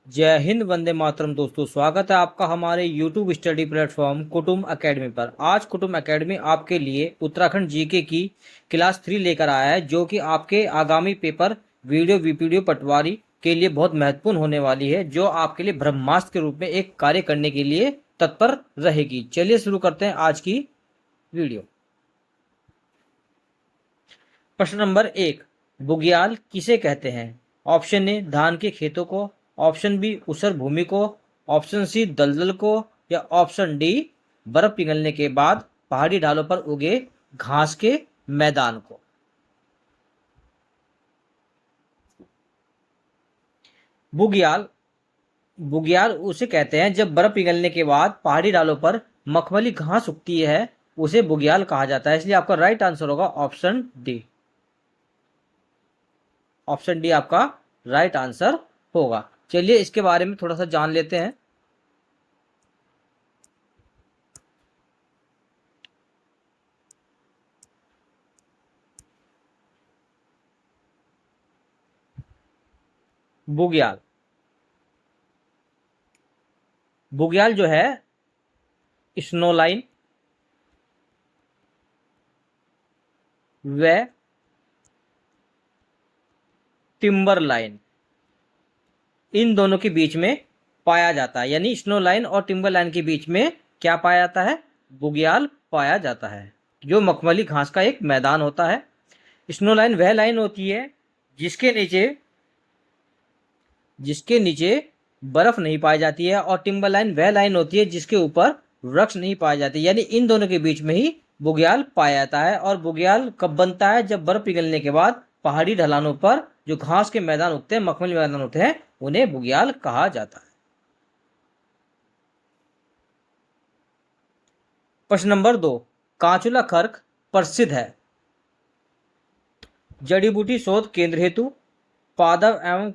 जय हिंद, वंदे मातरम। दोस्तों, स्वागत है आपका हमारे YouTube स्टडी प्लेटफॉर्म कुटुंब एकेडमी पर। आज कुटुंब एकेडमी आपके लिए उत्तराखंड जीके की क्लास 3 लेकर आया है, जो कि आपके आगामी पेपर वीडियो वीपीडीओ पटवारी के लिए बहुत महत्वपूर्ण होने वाली है, जो आपके लिए ब्रह्मास्त्र के रूप में एक कार्य करने के लिए तत्पर रहेगी। चलिए शुरू करते हैं आज की वीडियो। प्रश्न नंबर 1, बुग्याल किसे कहते हैं? ऑप्शन ए धान के खेतों को, ऑप्शन बी ऊसर भूमि को, ऑप्शन सी दलदल को, या ऑप्शन डी बर्फ पिघलने के बाद पहाड़ी ढालों पर उगे घास के मैदान को। बुग्याल बुग्याल उसे कहते हैं जब बर्फ पिघलने के बाद पहाड़ी ढालों पर मखमली घास उगती है, उसे बुग्याल कहा जाता है। इसलिए आपका राइट आंसर होगा ऑप्शन डी। ऑप्शन डी आपका राइट आंसर होगा। चलिए इसके बारे में थोड़ा सा जान लेते हैं। बुग्याल बुग्याल जो है स्नो लाइन व टिम्बर लाइन, इन दोनों के बीच में पाया जाता है। यानी स्नो लाइन और टिम्बर लाइन के बीच में क्या पाया जाता है? बुग्याल पाया जाता है, जो मखमली घास का एक मैदान होता है। स्नो लाइन वह लाइन होती है जिसके नीचे बर्फ नहीं पाई जाती है, और टिम्बर लाइन वह लाइन होती है जिसके ऊपर वृक्ष नहीं पाए जाते। यानी इन दोनों के बीच में ही बुग्याल पाया जाता है। और बुग्याल कब बनता है? जब बर्फ पिघलने के बाद पहाड़ी ढलानों पर जो घास के मैदान उगते हैं, मखमली मैदान उगते हैं, उन्हें बुग्याल कहा जाता है। प्रश्न नंबर 2, कांचुला खर्क प्रसिद्ध है? जड़ी बूटी शोध केंद्र हेतु, पादप एवं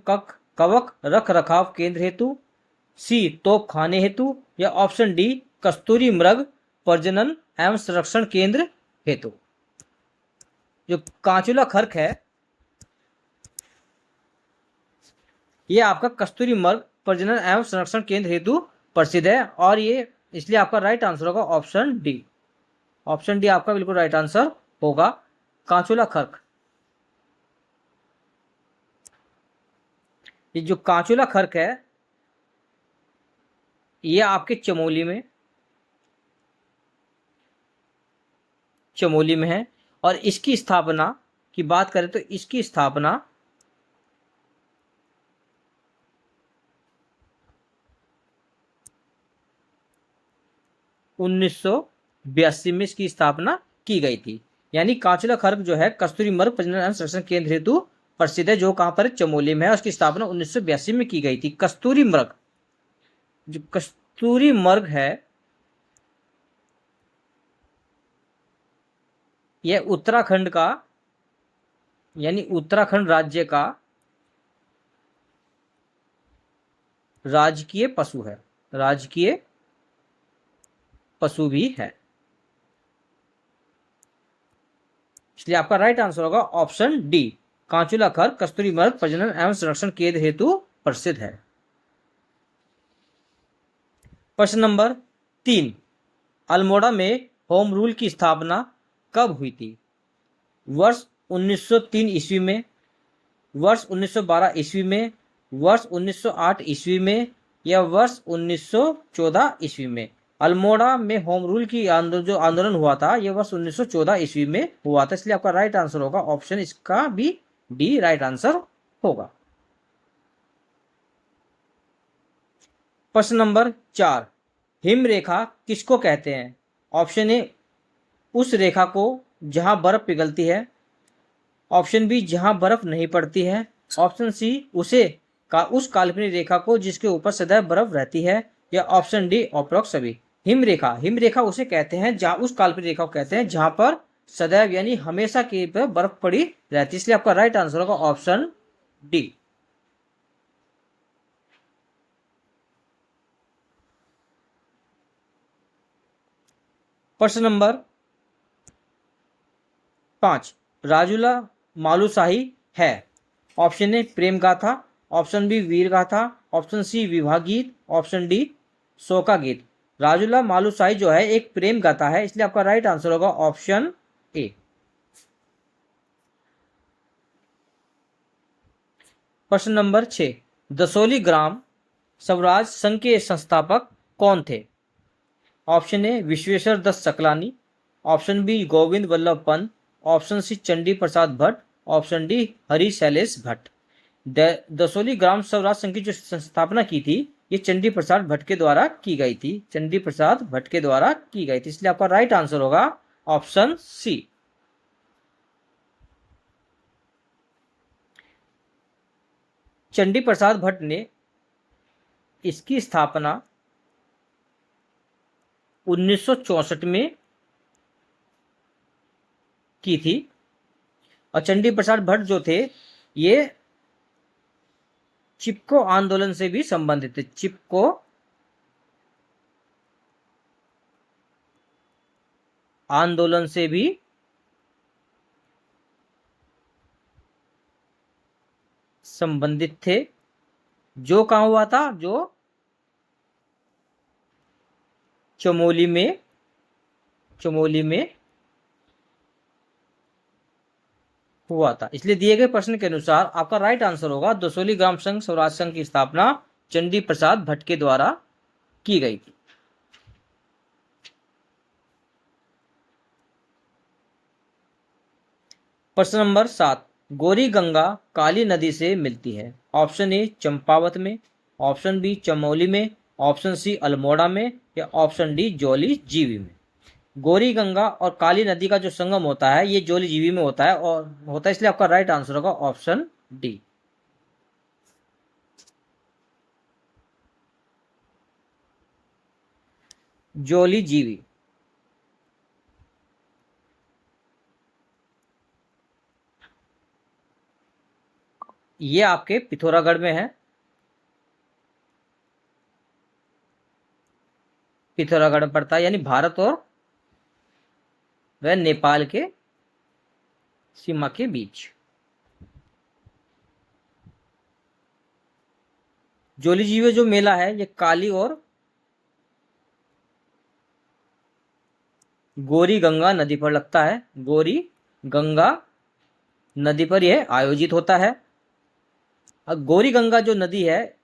कवक रख रखाव केंद्र हेतु, सी तोप खाने हेतु, या ऑप्शन डी कस्तूरी मृग प्रजनन एवं संरक्षण केंद्र हेतु। जो कांचुला खर्क है, यह आपका कस्तूरी मृग प्रजनन एवं संरक्षण केंद्र हेतु प्रसिद्ध है, और ये इसलिए आपका राइट आंसर होगा ऑप्शन डी। ऑप्शन डी आपका बिल्कुल राइट आंसर होगा, कांचुला खर्क। ये जो कांचुला खर्क है, ये आपके चमोली में है। और इसकी स्थापना की बात करें तो इसकी स्थापना 1982 में इसकी स्थापना की गई थी। यानी कांचुला खर्क जो है कस्तूरी मृग प्रजनन एवं संरक्षण केंद्र हेतु प्रसिद्ध है, जो कहां पर चमोली में है। उसकी स्थापना 1982 में की गई थी। कस्तूरी मृग, जो कस्तूरी मृग है, यह उत्तराखंड का, यानी उत्तराखंड राज्य का राजकीय पशु है। राजकीय पशु भी है। इसलिए आपका राइट आंसर होगा ऑप्शन डी, कांचुला खर्क कस्तूरी मृग प्रजनन एवं संरक्षण केंद्र हेतु प्रसिद्ध है। प्रश्न नंबर 3, अल्मोड़ा में होम रूल की स्थापना कब हुई थी? वर्ष 1903 ईस्वी में, वर्ष 1912 ईस्वी में, वर्ष 1908 ईस्वी में, या वर्ष 1914 ईस्वी में। अल्मोड़ा में होम रूल की जो आंदोलन हुआ था, यह वर्ष 1914 ईस्वी में हुआ था। इसलिए आपका राइट आंसर होगा ऑप्शन इसका भी डी राइट आंसर होगा। प्रश्न नंबर 4, हिम रेखा किसको कहते हैं? ऑप्शन ए उस रेखा को जहां बर्फ पिघलती है, ऑप्शन बी जहां बर्फ नहीं पड़ती है, ऑप्शन सी उस काल्पनिक रेखा को जिसके ऊपर सदैव बर्फ रहती है, या ऑप्शन डी अप्रोक्स सभी। हिम रेखा उसे कहते हैं जहां, उस काल्पनिक रेखा को कहते हैं जहां पर सदैव यानी हमेशा के पर बर्फ पड़ी रहती है। इसलिए आपका राइट आंसर होगा ऑप्शन डी। प्रश्न नंबर 5, राजूला मालूशाही है? ऑप्शन ए प्रेम गाथा, ऑप्शन बी वीर गाथा, ऑप्शन सी विवाह गीत, ऑप्शन डी शोका गीत। राजूला मालुशाही जो है एक प्रेम गाथा है, इसलिए आपका राइट आंसर होगा ऑप्शन ए। प्रश्न नंबर 6, दसोली ग्राम स्वराज संघ के संस्थापक कौन थे? Option A Vishweshwar Dutt Saklani, option B Govind Vallabh Pant, option C Chandi Prasad Bhatt, option D Hari Shailesh Bhatt. Dasoli Gram Swaraj Sangh की जो स्थापना की थी ये चंडी प्रसाद भट्ट के द्वारा की गई थी, चंडी प्रसाद भट्ट के द्वारा की गई थी, इसलिए आपका राइट आंसर होगा ऑप्शन सी। चंडी प्रसाद भट्ट ने इसकी स्थापना 1964 में की थी और चंडी प्रसाद भट्ट जो थे ये चिपको आंदोलन से भी संबंधित थे, चिपको आंदोलन से भी संबंधित थे, जो कहां हुआ था, जो चमोली में हुआ था। इसलिए दिए गए प्रश्न के अनुसार आपका राइट आंसर होगा दसोली ग्राम संघ स्वराज संघ की स्थापना चंडी प्रसाद भट्ट के द्वारा की गई थी। प्रश्न नंबर 7, गौरी गंगा काली नदी से मिलती है? ऑप्शन ए चंपावत में, ऑप्शन बी चमोली में, ऑप्शन सी अल्मोड़ा में या ऑप्शन डी जोली जीवी में। गौरी गंगा और काली नदी का जो संगम होता है ये जोली जीवी में होता है, इसलिए आपका राइट आंसर होगा ऑप्शन डी। जोली जीवी। ये आपके पिथौरागढ़ में है, पिथौरागढ़ में पड़ता है, यानी भारत और वह नेपाल के सीमा के बीच। जोली जीवे जो मेला है ये काली और गौरी गंगा नदी पर लगता है, गौरी गंगा नदी पर यह आयोजित होता है। अब गौरी गंगा जो नदी है,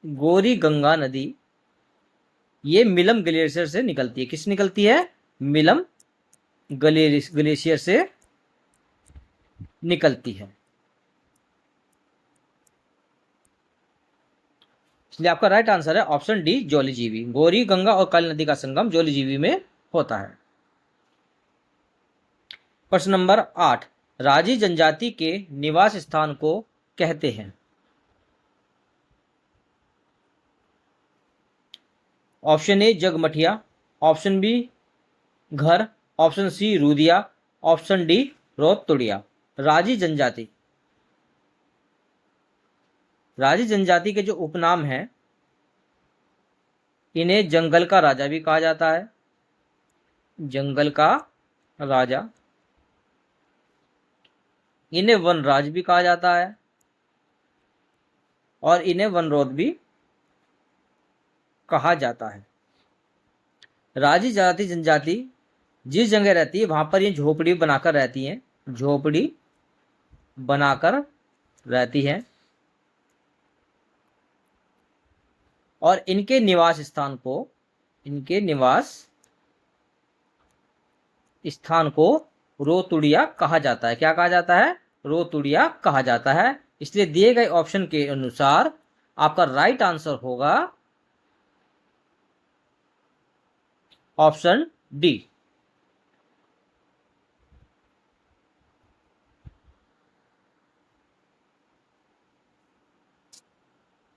गौरी गंगा नदी ये मिलम ग्लेशियर से निकलती है। किस निकलती है? मिलम ग्लेशियर से निकलती है, इसलिए आपका राइट आंसर है ऑप्शन डी जोली जीवी। गौरी गंगा और काली नदी का संगम जोली जीवी में होता है। प्रश्न नंबर 8, राजी जनजाति के निवास स्थान को कहते हैं? ऑप्शन ए जगमठिया, ऑप्शन बी घर, ऑप्शन सी रूदिया, ऑप्शन डी रोतुड़िया। राजी जनजाति, राजी जनजाति के जो उपनाम हैं इन्हें जंगल का राजा भी कहा जाता है, जंगल का राजा, इन्हें वनराज भी कहा जाता है और इन्हें वनरोध भी कहा जाता है। राजी जाति जनजाति जिस जगह रहती है वहां पर ये झोपड़ी बनाकर रहती हैं, झोपड़ी बनाकर रहती हैं और इनके निवास स्थान को, इनके निवास स्थान को रोतुड़िया कहा जाता है। क्या कहा जाता है? रोतुड़िया कहा जाता है। इसलिए दिए गए ऑप्शन के अनुसार आपका राइट आंसर होगा ऑप्शन डी।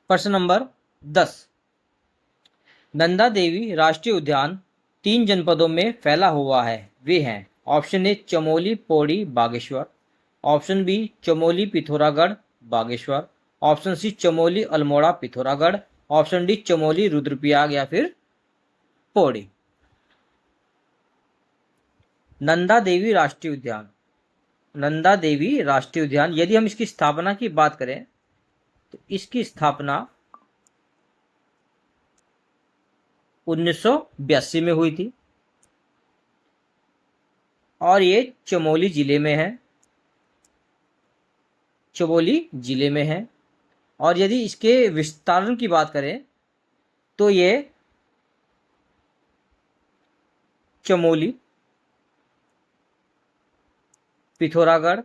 प्रश्न नंबर 10, नंदा देवी राष्ट्रीय उद्यान 3 जनपदों में फैला हुआ है, वे हैं? Option A Chamoli Pauri Bageshwar, option B Chamoli Pithoragarh Bageshwar, option C Chamoli Almora Pithoragarh, option D Chamoli Rudraprayag या फिर पौड़ी। नंदा देवी राष्ट्रीय उद्यान, नंदा देवी राष्ट्रीय उद्यान, यदि हम इसकी स्थापना की बात करें तो इसकी स्थापना 1982 में हुई थी और ये चमोली जिले में है, चमोली जिले में है। और यदि इसके विस्तारण की बात करें तो ये चमोली, पिथौरागढ़,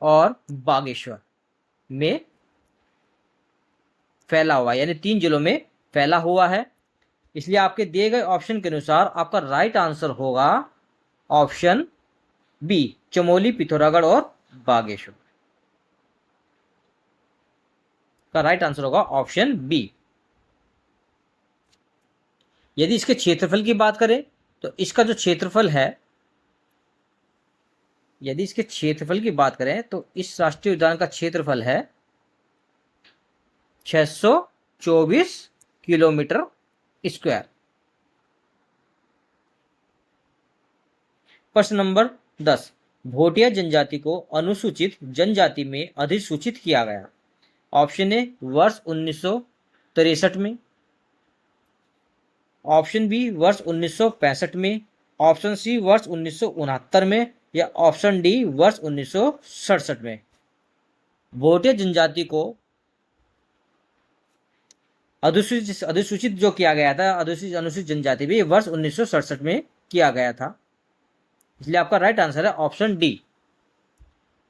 और बागेश्वर में फैला हुआ है, यानी 3 जिलों में फैला हुआ है। इसलिए आपके दिए गए ऑप्शन के अनुसार आपका राइट आंसर होगा ऑप्शन बी, चमोली, पिथौरागढ़ और बागेश्वर। का राइट आंसर होगा ऑप्शन बी। यदि इसके क्षेत्रफल की बात करें तो इसका जो क्षेत्रफल है, यदि इसके क्षेत्रफल की बात करें तो इस राष्ट्रीय उद्यान का क्षेत्रफल है 624 किलोमीटर स्क्वायर। प्रश्न नंबर 10, भोटिया जनजाति को अनुसूचित जनजाति में अधिसूचित किया गया। ऑप्शन ए वर्ष 1963 में, ऑप्शन बी वर्ष 1965 में, ऑप्शन सी वर्ष 1969 में, या ऑप्शन डी वर्ष 1967 में। भोटिया जनजाति को अधिसूचित जो किया गया था, अनुसूचित जनजाति भी वर्ष 1967 में किया गया था। इसलिए आपका राइट आंसर है ऑप्शन डी।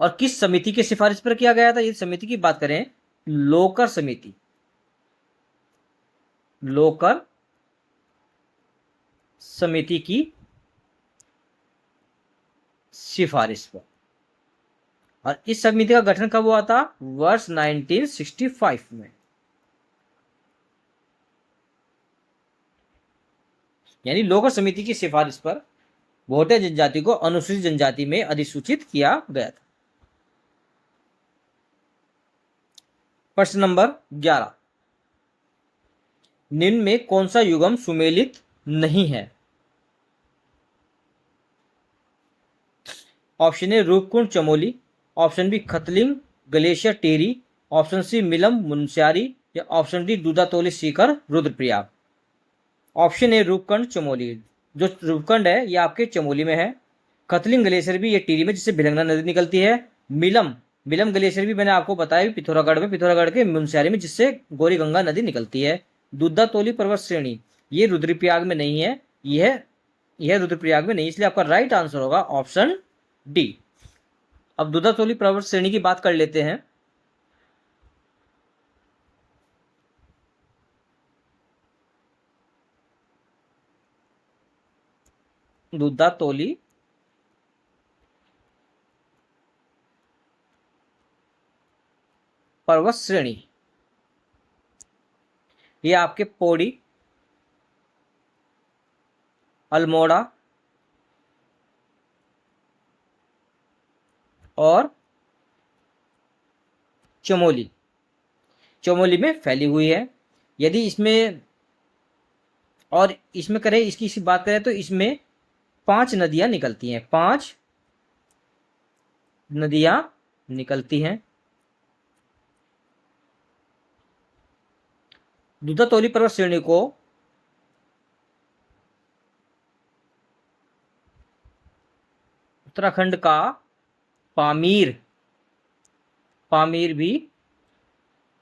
और किस समिति की सिफारिश पर किया गया था? यदि समिति की बात करें, लोकर समिति, लोकर समिति की सिफारिश पर। और इस समिति का गठन कब हुआ था? वर्ष 1965 में। यानी लोकर समिति की सिफारिश पर भोटिया जनजाति को अनुसूचित जनजाति में अधिसूचित किया गया था। प्रश्न नंबर 11, निम्न में कौन सा युगम सुमेलित नहीं है? Option A Roopkund Chamoli, option B Khatling glacier Tehri, option C Milam Munsiyari, या option D Dudhatoli Sikar Rudraprayag. Option A Roopkund Chamoli, जो रूपकुंड है ये आपके चमोली में है। खतलिंग ग्लेशियर भी ये टिहरी में, जिससे भिलंगना नदी निकलती है। मिलम ग्लेशियर भी मैंने आपको बताया पिथौरागढ़ में, पिथौरागढ़ के मुनस्यारी में, जिससे गौरी गंगा नदी निकलती है। दूधातोली पर्वत श्रेणी ये रुद्रप्रयाग में नहीं है, यह रुद्रप्रयाग में नहीं, इसलिए आपका राइट आंसर होगा ऑप्शन डी। अब दूधातोली पर्वत श्रेणी की बात कर लेते हैं। दूधातोली पर्वत श्रेणी ये आपके पौड़ी, अल्मोड़ा और चमोली में फैली हुई है। यदि इसमें करें, इसकी बात करें तो इसमें 5 नदियां निकलती हैं, 5 नदियां निकलती हैं। दूधातोली पर्वत श्रेणी को उत्तराखंड का पामीर भी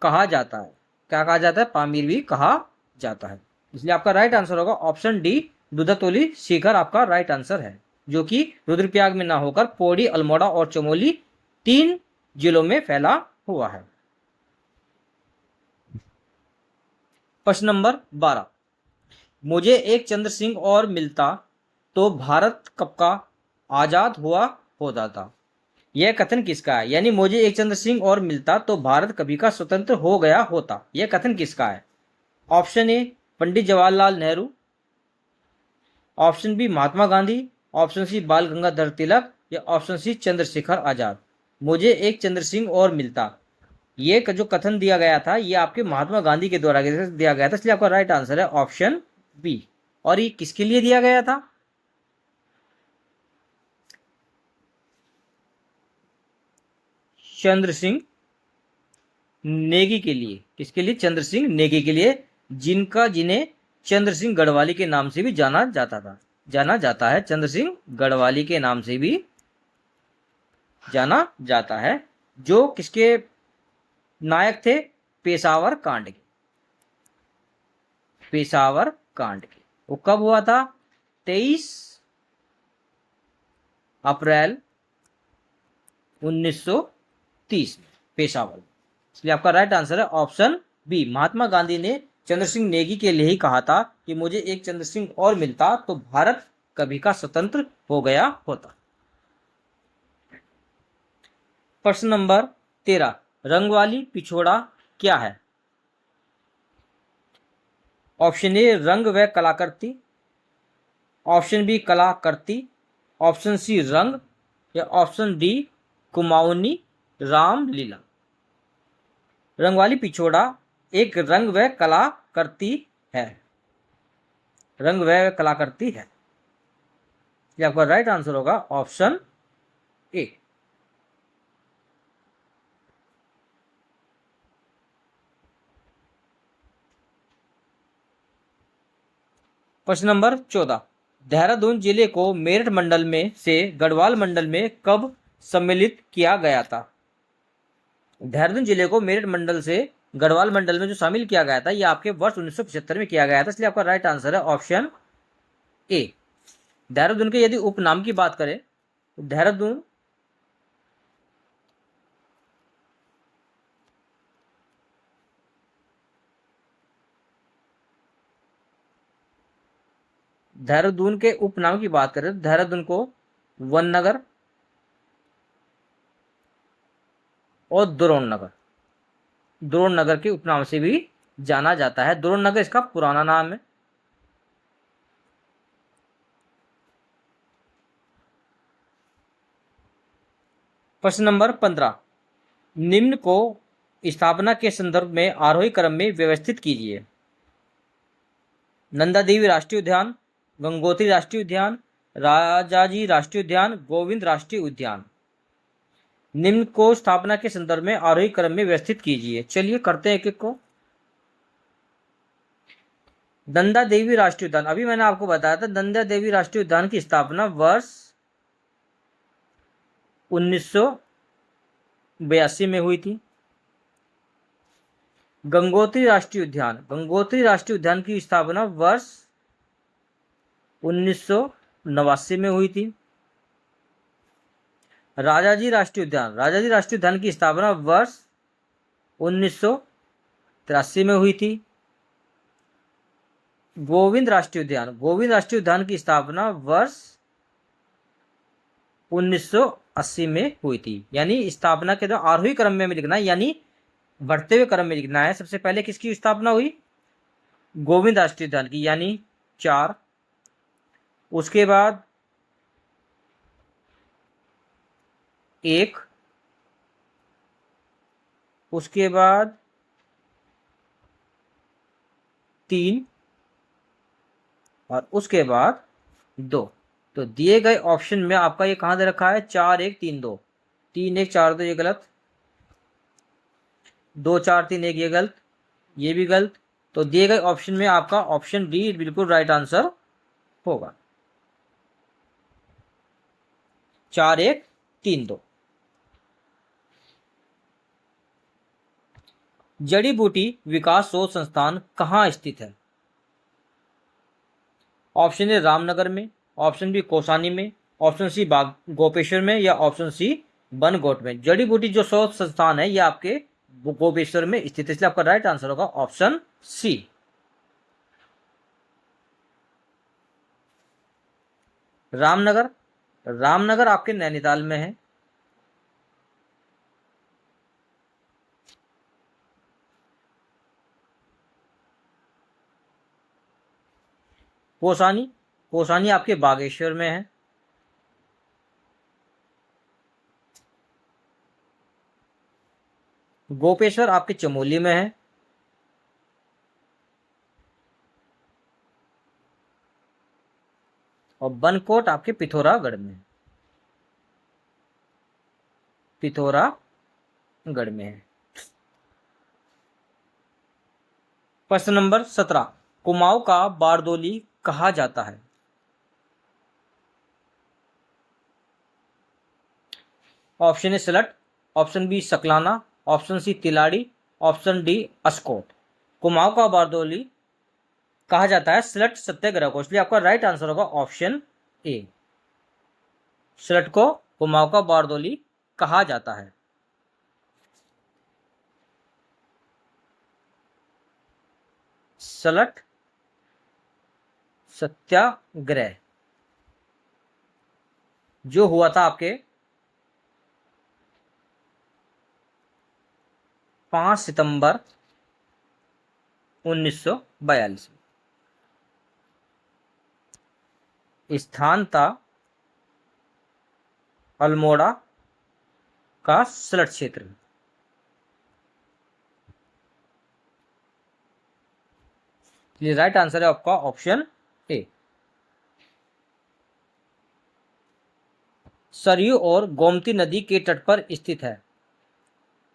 कहा जाता है। क्या कहा जाता है? पामीर भी कहा जाता है। इसलिए आपका राइट आंसर होगा ऑप्शन डी, दूधातोली शिखर आपका राइट आंसर है, जो कि रुद्रप्रयाग में ना होकर पौड़ी, अल्मोड़ा और चमोली 3 जिलों में फैला हुआ है। प्रश्न नंबर 12, मुझे एक चंद्र सिंह और मिलता तो भारत कब का आजाद हुआ होता था। यह कथन किसका है? यानी मुझे एक चंद्र सिंह और मिलता तो भारत कभी का स्वतंत्र हो गया होता, यह कथन किसका है? Option A Pandit Jawaharlal Nehru, option B Mahatma Gandhi, option C Bal Gangadhar तिलक, या ऑप्शन सी चंद्रशेखर आजाद। मुझे एक चंद्र सिंह और मिलता, ये जो कथन दिया गया था ये आपके महात्मा गांधी के द्वारा दिया गया था, इसलिए आपका राइट आंसर है ऑप्शन बी। और ये किसके लिए दिया गया था? चंद्र सिंह नेगी के लिए। किसके लिए? चंद्र सिंह नेगी के लिए, जिन्हें चंद्र सिंह गढ़वाली के नाम से भी जाना जाता है। चंद्र सिंह गढ़वाली के नाम से भी जाना जाता है, जो किसके नायक थे? पेशावर कांड के। पेशावर कांड के। वो कब हुआ था? 23 अप्रैल 1930 में, पेशावर। इसलिए आपका राइट आंसर है ऑप्शन बी। महात्मा गांधी ने चंद्र सिंह नेगी के लिए ही कहा था कि मुझे एक चंद्र सिंह और मिलता तो भारत कभी का स्वतंत्र हो गया होता। प्रश्न नंबर 13, रंगवाली पिछोड़ा क्या है? ऑप्शन ए रंग व कलाकृति, ऑप्शन बी कलाकृति, ऑप्शन सी रंग, या ऑप्शन डी कुमाऊनी रामलीला। रंगवाली पिछोड़ा एक रंग व कलाकृति है। रंग व कलाकृति है। ये आपका राइट आंसर होगा ऑप्शन ए। प्रश्न नंबर 14, देहरादून जिले को मेरठ मंडल में से गढ़वाल मंडल में कब सम्मिलित किया गया था? देहरादून जिले को मेरठ मंडल से गढ़वाल मंडल में जो शामिल किया गया था, यह आपके वर्ष 1975 में किया गया था। इसलिए आपका राइट आंसर है ऑप्शन ए। देहरादून के यदि उपनाम की बात करें तो देहरादून के उपनाम की बात करें तो देहरादून को वन नगर और द्रोण नगर के उपनाम से भी जाना जाता है। द्रोण नगर इसका पुराना नाम है। प्रश्न नंबर 15, निम्न को स्थापना के संदर्भ में आरोही क्रम में व्यवस्थित कीजिए। नंदा देवी राष्ट्रीय उद्यान, गंगोत्री राष्ट्रीय उद्यान, राजाजी राष्ट्रीय उद्यान, गोविंद राष्ट्रीय उद्यान। निम्न को स्थापना के संदर्भ में आरोही क्रम में व्यवस्थित कीजिए। चलिए करते हैं एक एक को। नंदा देवी राष्ट्रीय उद्यान, अभी मैंने आपको बताया था नंदा देवी राष्ट्रीय उद्यान की स्थापना वर्ष 1982 में हुई थी। गंगोत्री राष्ट्रीय उद्यान की स्थापना वर्ष 1989 में हुई थी। राजाजी राष्ट्रीय उद्यान की स्थापना वर्ष 1983 में हुई थी। गोविंद राष्ट्रीय उद्यान की स्थापना वर्ष 1980 में हुई थी। यानी स्थापना के दौरान आरोही क्रम में लिखना है, यानी बढ़ते हुए क्रम में लिखना है। सबसे पहले किसकी स्थापना हुई? गोविंद राष्ट्रीय उद्यान की, यानी 4। उसके बाद 1, उसके बाद 3 और उसके बाद 2। तो दिए गए ऑप्शन में आपका ये कहां दे रखा है? 4 1 3 2। 3 1 4 2 ये गलत, 2 4 3 1 ये गलत, ये भी गलत। तो दिए गए ऑप्शन में आपका ऑप्शन डी बिल्कुल राइट आंसर होगा। 4 1 3 2। जड़ी बूटी विकास शोध संस्थान कहाँ स्थित है? ऑप्शन ए रामनगर में, ऑप्शन बी कौसानी में, ऑप्शन सी गोपेश्वर में, या ऑप्शन सी बनगोट में। जड़ी बूटी जो शोध संस्थान है यह आपके गोपेश्वर में स्थित है। इसलिए आपका राइट आंसर होगा ऑप्शन सी। रामनगर आपके नैनीताल में है। कौसानी आपके बागेश्वर में है। गोपेश्वर आपके चमोली में है। और बनकोट आपके पिथौरागढ़ में है। पिथौरागढ़ गढ़ में है। प्रश्न नंबर 17, कुमाऊं का बारदोली कहा जाता है? Option A Salt, option B Saklana, option C Tiladi, option D Askot. Kumaon का बारदोली कहा जाता है सलट सत्याग्रह को, इसलिए आपका राइट आंसर होगा ऑप्शन ए। सलट को कुमाऊं का बारदोली कहा जाता है। सलट सत्याग्रह जो हुआ था आपके 5 सितंबर 1942 में। स्थान था अल्मोड़ा का सलट क्षेत्र। ये राइट आंसर है आपका ऑप्शन ए। सरयू और गोमती नदी के तट पर स्थित है।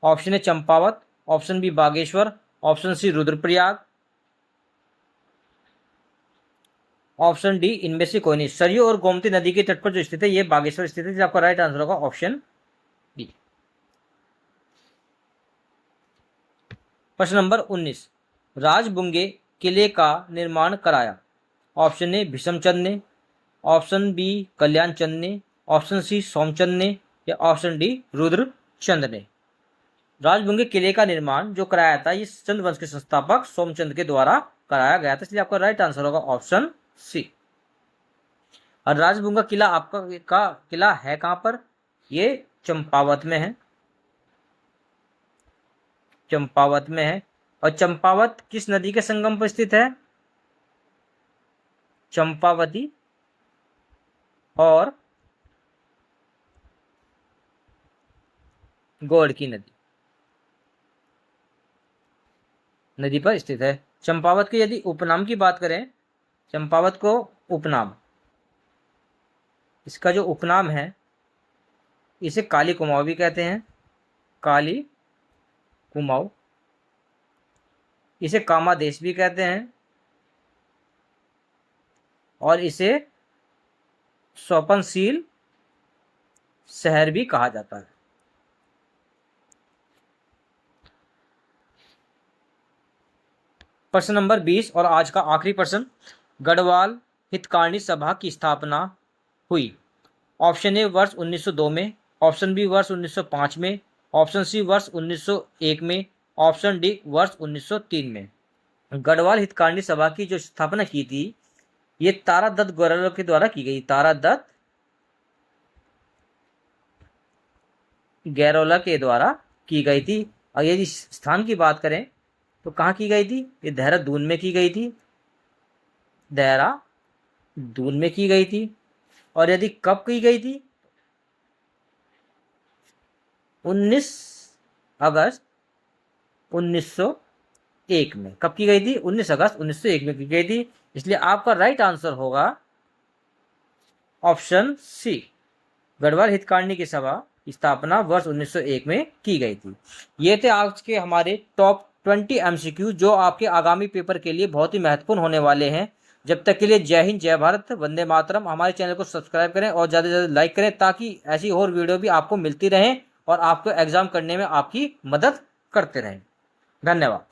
Option A Champawat, option B Bageshwar, option C Rudraprayag, option D इनमें से कोई नहीं। सरयू और गोमती नदी के तट पर जो स्थित है ये बागेश्वर स्थित है। आपका राइट आंसर होगा ऑप्शन बी। प्रश्न नंबर 19, राजबुंगे किले का निर्माण कराया? ऑप्शन ए भीष्मचंद ने, ऑप्शन बी कल्याणचंद ने, ऑप्शन सी सोमचंद ने, या ऑप्शन डी रुद्रचंद ने। राजबुंगे किले का निर्माण जो कराया था ये चंद वंश के संस्थापक सोमचंद के द्वारा कराया गया था, इसलिए आपका राइट आंसर होगा ऑप्शन सी। और राजबुंगा किला आपका किला है कहां पर? ये चंपावत में है। चंपावत में है। और चंपावत किस नदी के संगम पर स्थित है? चंपावती और गौड़की नदी पर स्थित है। चंपावत के यदि उपनाम की बात करें, चंपावत को उपनाम, इसका जो उपनाम है इसे काली कुमाऊं भी कहते हैं। काली कुमाऊं, इसे कामादेश भी कहते हैं और इसे स्वपनशील शहर भी कहा जाता है। प्रश्न नंबर 20 और आज का आखिरी प्रश्न, गढ़वाल हितकारिणी सभा की स्थापना हुई? ऑप्शन ए वर्ष 1902 में, ऑप्शन बी वर्ष 1905 में, ऑप्शन सी वर्ष 1901 में, ऑप्शन डी वर्ष 1903 में। गढ़वाल हितकारिणी सभा की जो स्थापना की थी ये तारा दत्त गौरव के द्वारा की गई। तारा दत्त गैरोला के द्वारा की गई थी। और यदि स्थान की बात करें तो कहाँ की गई थी? ये देहरादून में की गई थी। देहरादून में की गई थी। और यदि कब की गई थी? 19 अगस्त 1901 में। कब की गई थी? 19 अगस्त 1901 में की गई थी। इसलिए आपका राइट आंसर होगा ऑप्शन सी। गढ़वाल हितकारिणी की सभा की स्थापना वर्ष 1901 में की गई थी। ये थे आज के हमारे टॉप 20 MCQ जो आपके आगामी पेपर के लिए बहुत ही महत्वपूर्ण होने वाले हैं। जब तक के लिए जय हिंद, जय भारत, वंदे मातरम। हमारे चैनल को सब्सक्राइब करें और ज़्यादा से ज़्यादा लाइक करें ताकि ऐसी और वीडियो भी आपको मिलती रहें और आपको एग्जाम करने में आपकी मदद करते रहें। धन्यवाद।